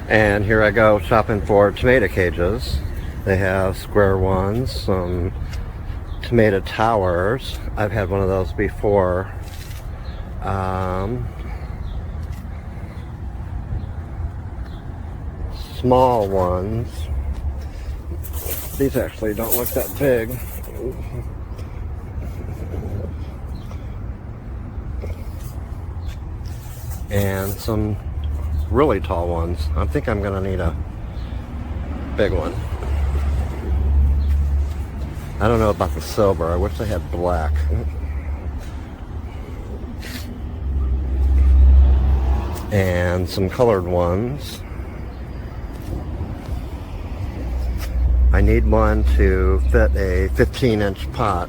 And here I go shopping for tomato cages. They have square ones, some tomato towers. I've had one of those before. Small ones. These actually don't look that big. And some really tall ones. I think I'm gonna need a big one. I don't know about the silver. I wish they had black. And some colored ones. I need one to fit a 15-inch pot.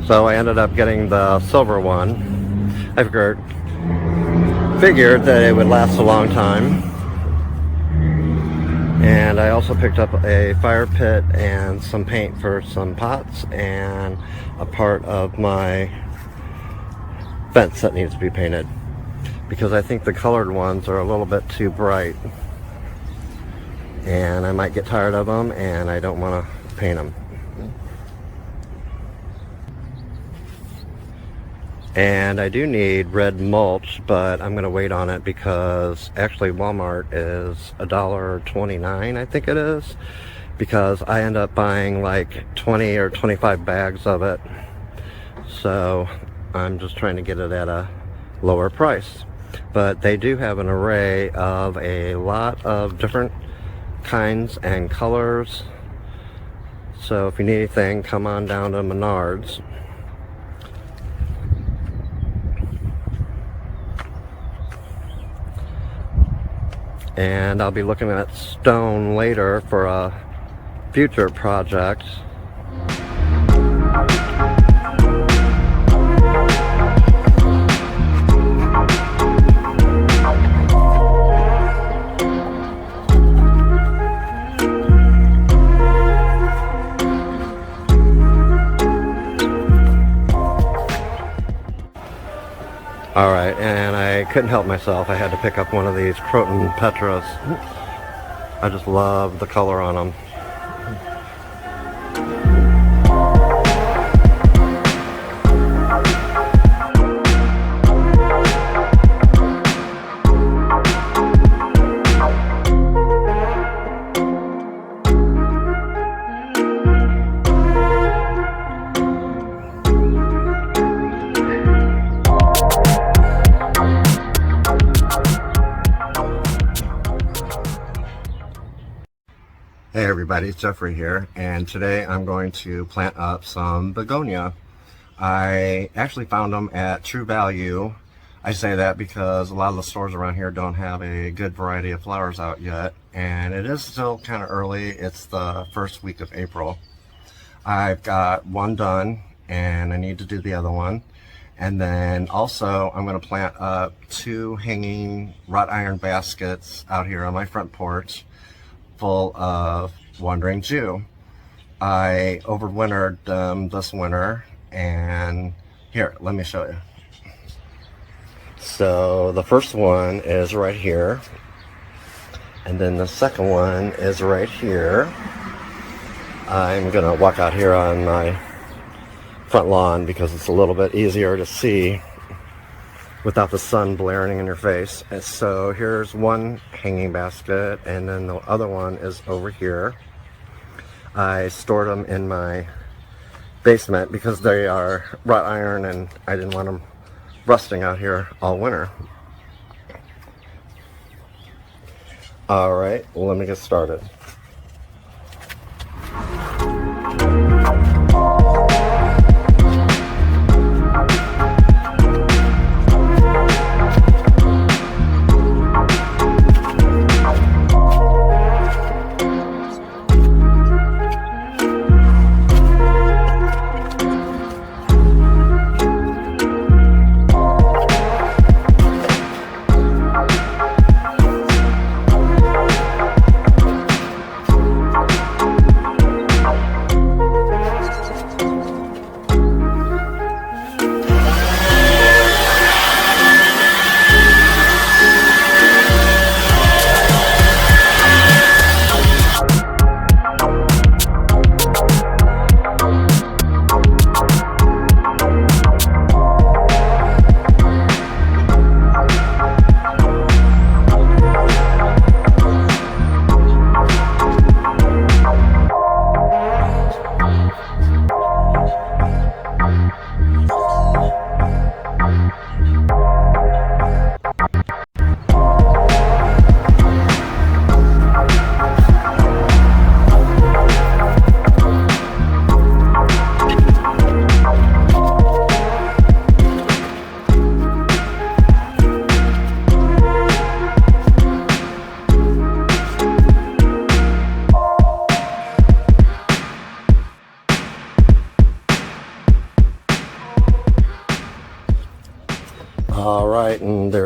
So I ended up getting the silver one. I figured that it would last a long time. And I also picked up a fire pit and some paint for some pots and a part of my fence that needs to be painted, because I think the colored ones are a little bit too bright and I might get tired of them and I don't want to paint them. And I do need red mulch, but I'm going to wait on it because actually Walmart is $1.29, I think it is, because I end up buying like 20 or 25 bags of it. So I'm just trying to get it at a lower price. But they do have an array of a lot of different kinds and colors. So if you need anything, come on down to Menards. And I'll be looking at stone later for a future project. Alright, and I couldn't help myself. I had to pick up one of these Croton Petras. I just love the color on them. Hey everybody, it's Jeffrey here, and today I'm going to plant up some begonia. I actually found them at True Value. I say that because a lot of the stores around here don't have a good variety of flowers out yet, and it is still kind of early. It's the first week of April. I've got one done, and I need to do the other one. And then also I'm going to plant up 2 hanging wrought iron baskets out here on my front porch, full of Wandering Jew. I overwintered them this winter, and here, let me show you. So the first one is right here, and then the second one is right here. I'm gonna walk out here on my front lawn because it's a little bit easier to see without the sun blaring in your face. And so here's one hanging basket, and then the other one is over here. I stored them in my basement because they are wrought iron and I didn't want them rusting out here all winter. Alright, well, let me get started.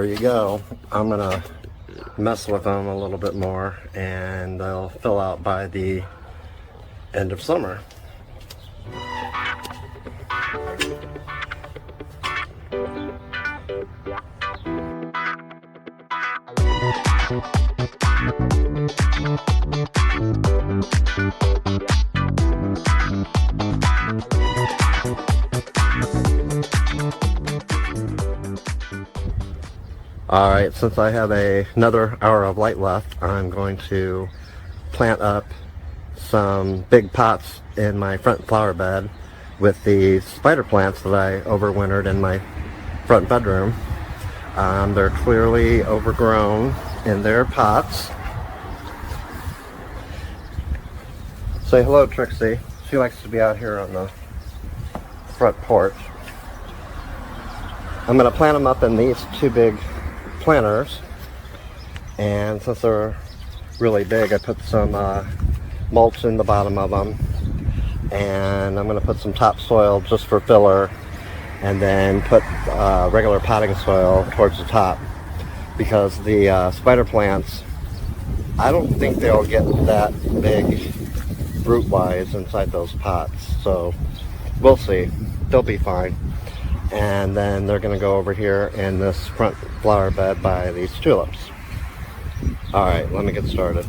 there you go. I'm gonna mess with them a little bit more and they'll fill out by the end of summer. Alright, since I have another hour of light left, I'm going to plant up some big pots in my front flower bed with the spider plants that I overwintered in my front bedroom. They're clearly overgrown in their pots. Say hello, Trixie. She likes to be out here on the front porch. I'm going to plant them up in these two big planters, and since they're really big, I put some mulch in the bottom of them, and I'm going to put some topsoil just for filler, and then put regular potting soil towards the top, because the spider plants, I don't think they'll get that big root wise inside those pots, so we'll see. They'll be fine. And then they're going to go over here in this front flower bed by these tulips. Alright, let me get started.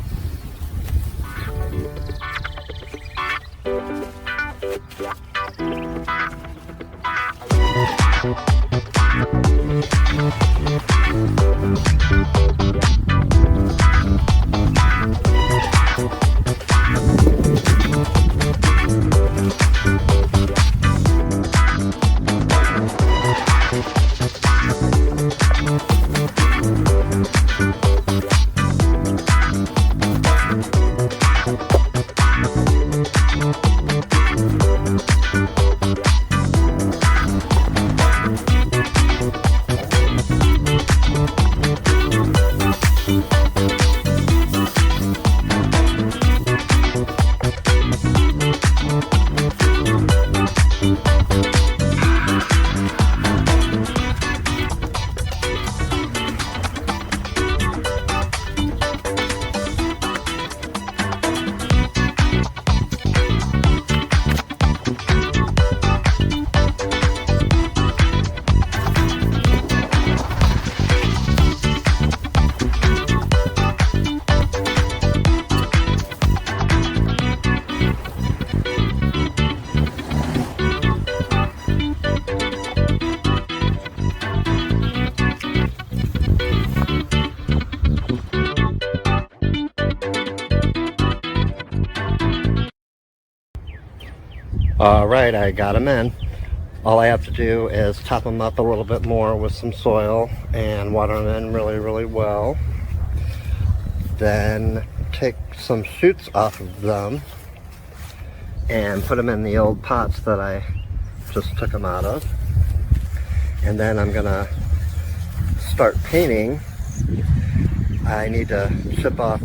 Alright, I got them in. All I have to do is top them up a little bit more with some soil and water them in really, really well. Then take some shoots off of them and put them in the old pots that I just took them out of. And then I'm gonna start painting. I need to chip off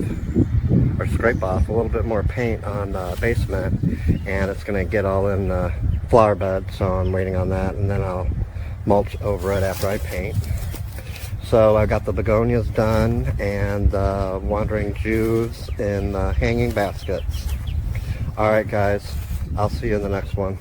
or scrape off a little bit more paint on the basement, and it's going to get all in the flower bed, so I'm waiting on that, and then I'll mulch over it after I paint. So I got the begonias done and the wandering Jews in the hanging baskets. Alright guys, I'll see you in the next one.